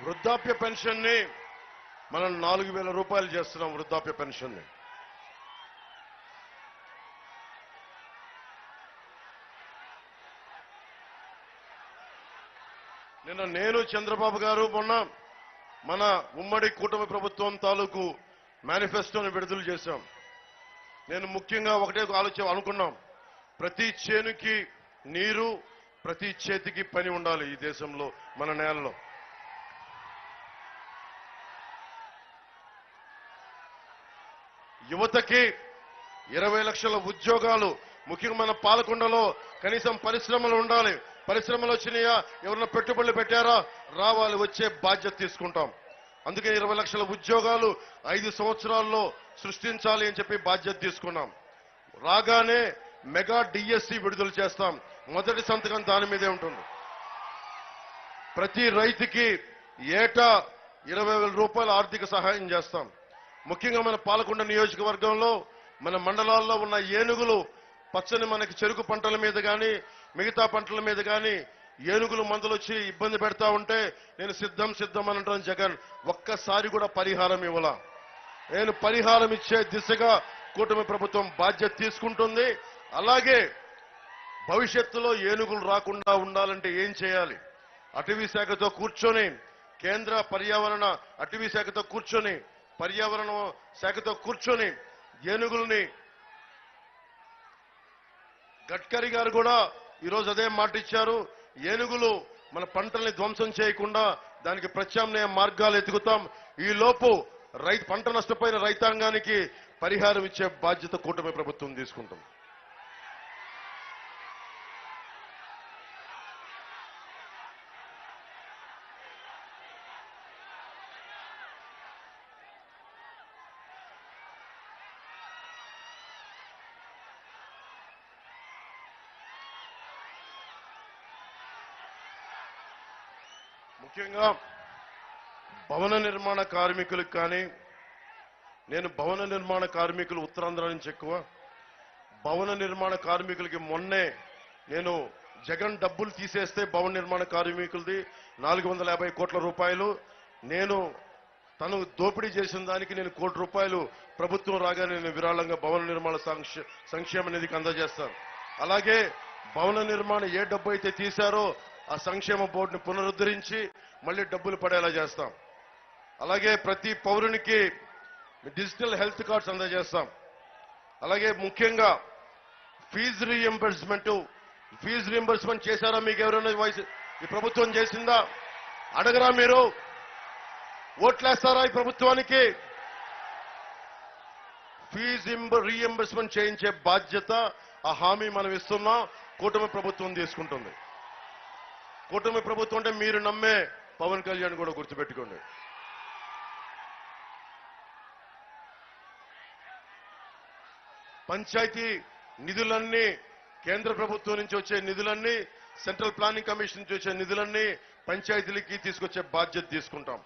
వృద్ధాప్య పెన్షన్ ని మనం 4,000 రూపాయలు చేస్తున్నాం. వృద్ధాప్య పెన్షన్ ని నిన్న నేను చంద్రబాబు గారు మొన్న మన ఉమ్మడి కూటమి ప్రభుత్వం తాలూకు మేనిఫెస్టోని విడుదల చేశాం. నేను ముఖ్యంగా ఒకటే అనుకున్నాం, ప్రతి చేనుకి నీరు, ప్రతి చేతికి పని ఉండాలి ఈ దేశంలో, మన నేలలో. యువతకి 20 లక్షల ఉద్యోగాలు, ముఖ్యంగా మన పాలకొండలో కనీసం పరిశ్రమలు ఉండాలి. పరిశ్రమలు వచ్చినాయా, ఎవరన్నా పెట్టుబడులు పెట్టారా, రావాలి, వచ్చే బాధ్యత తీసుకుంటాం. అందుకే 20 లక్షల ఉద్యోగాలు 5 సంవత్సరాల్లో సృష్టించాలి అని చెప్పి బాధ్యత తీసుకున్నాం. రాగానే మెగా డిఎస్సి విడుదల చేస్తాం. మొదటి సంతకం దాని మీదే ఉంటుంది. ప్రతి రైతుకి ఏటా 20,000 రూపాయల ఆర్థిక సహాయం చేస్తాం. ముఖ్యంగా మన పాలకొండ నియోజకవర్గంలో మన మండలాల్లో ఉన్న ఏనుగులు పచ్చని మనకి చెరుకు పంటల మీద కానీ మిగతా పంటల మీద కానీ ఏనుగులు మందులు వచ్చి ఇబ్బంది పెడతా ఉంటే నేను సిద్ధం అంటాను. జగన్ ఒక్కసారి కూడా పరిహారం ఇవ్వలా. నేను పరిహారం ఇచ్చే దిశగా కూటమి ప్రభుత్వం బాధ్యత తీసుకుంటుంది. అలాగే భవిష్యత్తులో ఏనుగులు రాకుండా ఉండాలంటే ఏం చేయాలి, అటవీ శాఖతో కూర్చొని, కేంద్ర పర్యావరణ అటవీ శాఖతో కూర్చొని, పర్యావరణ శాఖతో కూర్చొని ఏనుగుల్ని, గడ్కరీ గారు కూడా ఈరోజు అదే మాట ఇచ్చారు, ఏనుగులు మన పంటల్ని ధ్వంసం చేయకుండా దానికి ప్రత్యామ్నాయ మార్గాలు ఎదుగుతాం. ఈ లోపు పంట నష్టపోయిన రైతాంగానికి పరిహారం ఇచ్చే బాధ్యత కూటమి ప్రభుత్వం తీసుకుంటుంది. ముఖ్యంగా భవన నిర్మాణ కార్మికులకు కానీ, నేను భవన నిర్మాణ కార్మికులు ఉత్తరాంధ్ర నుంచి ఎక్కువ, భవన నిర్మాణ కార్మికులకి మొన్నే నేను జగన్ డబ్బులు తీసేస్తే భవన నిర్మాణ కార్మికులది 450 కోట్ల రూపాయలు, నేను తను దోపిడీ చేసిన దానికి నేను 1 కోటి రూపాయలు ప్రభుత్వం రాగానే నేను విరాళంగా భవన నిర్మాణ సంక్షేమ నిధికి అందజేస్తాను. అలాగే భవన నిర్మాణ ఏ డబ్బు అయితే తీశారో ఆ సంక్షేమ బోర్డుని పునరుద్ధరించి మళ్ళీ డబ్బులు పడేలా చేస్తాం. అలాగే ప్రతి పౌరునికి డిజిటల్ హెల్త్ కార్డ్స్ అందజేస్తాం. అలాగే ముఖ్యంగా ఫీజు రీఎంబర్స్మెంట్ చేశారా? మీకు ఎవరైనా ఈ ప్రభుత్వం చేసిందా? అడగరా? మీరు ఓట్లేస్తారా ఈ ప్రభుత్వానికి? ఫీజు రీఎంబర్స్మెంట్ చేయించే బాధ్యత, ఆ హామీ మనం ఇస్తున్నాం, కూటమి ప్రభుత్వం తీసుకుంటుంది. కూటమి ప్రభుత్వం అంటే మీరు నమ్మే పవన్ కళ్యాణ్ కూడా గుర్తుపెట్టుకోండి. పంచాయతీ నిధులన్నీ, కేంద్ర ప్రభుత్వం నుంచి వచ్చే నిధులన్నీ, సెంట్రల్ ప్లానింగ్ కమిషన్ నుంచి వచ్చే నిధులన్నీ పంచాయతీలకి తీసుకొచ్చే బాధ్యత తీసుకుంటాం.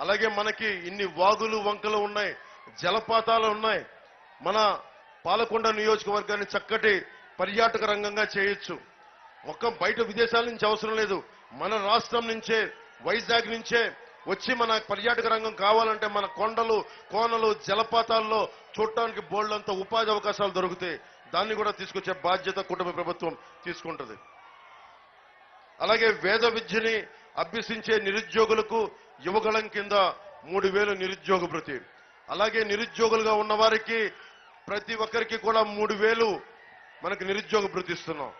అలాగే మనకి ఇన్ని వాగులు వంకలు ఉన్నాయి, జలపాతాలు ఉన్నాయి. మన పాలకొండ నియోజకవర్గాన్ని చక్కటి పర్యాటక రంగంగా చేయొచ్చు. ఒక్క బయట విదేశాల నుంచి అవసరం లేదు, మన రాష్ట్రం నుంచే, వైజాగ్ నుంచే వచ్చి మన పర్యాటక రంగం కావాలంటే మన కొండలు, కోనలు, జలపాతాల్లో చూడటానికి బోల్డంత ఉపాధి అవకాశాలు దొరుకుతాయి. దాన్ని కూడా తీసుకొచ్చే బాధ్యత కూటమి ప్రభుత్వం తీసుకుంటుంది. అలాగే వేద విద్యని అభ్యసించే నిరుద్యోగులకు యువగళం కింద 3,000 నిరుద్యోగ భృతి. అలాగే నిరుద్యోగులుగా ఉన్న వారికి ప్రతి ఒక్కరికి కూడా 3,000 మనకి నిరుద్యోగ భృతి ఇస్తున్నాం.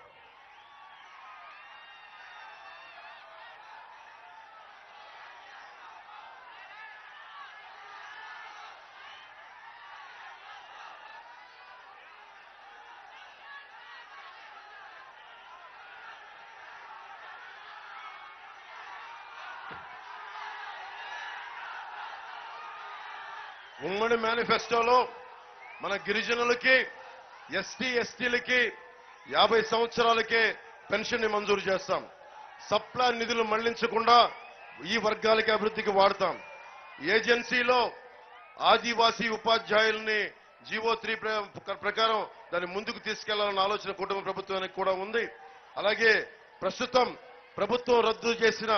ఉమ్మడి మేనిఫెస్టోలో మన గిరిజనులకి, ఎస్టీలకి 50 సంవత్సరాలకే పెన్షన్ ని మంజూరు చేస్తాం. సప్లాన్ నిధులు మళ్లించకుండా ఈ వర్గాలకి అభివృద్ధికి వాడతాం. ఏజెన్సీలో ఆదివాసీ ఉపాధ్యాయుల్ని జీవో 3 ప్రకారం దాన్ని ముందుకు తీసుకెళ్లాలన్న ఆలోచన కుటుంబ ప్రభుత్వానికి కూడా ఉంది. అలాగే ప్రస్తుతం ప్రభుత్వం రద్దు చేసిన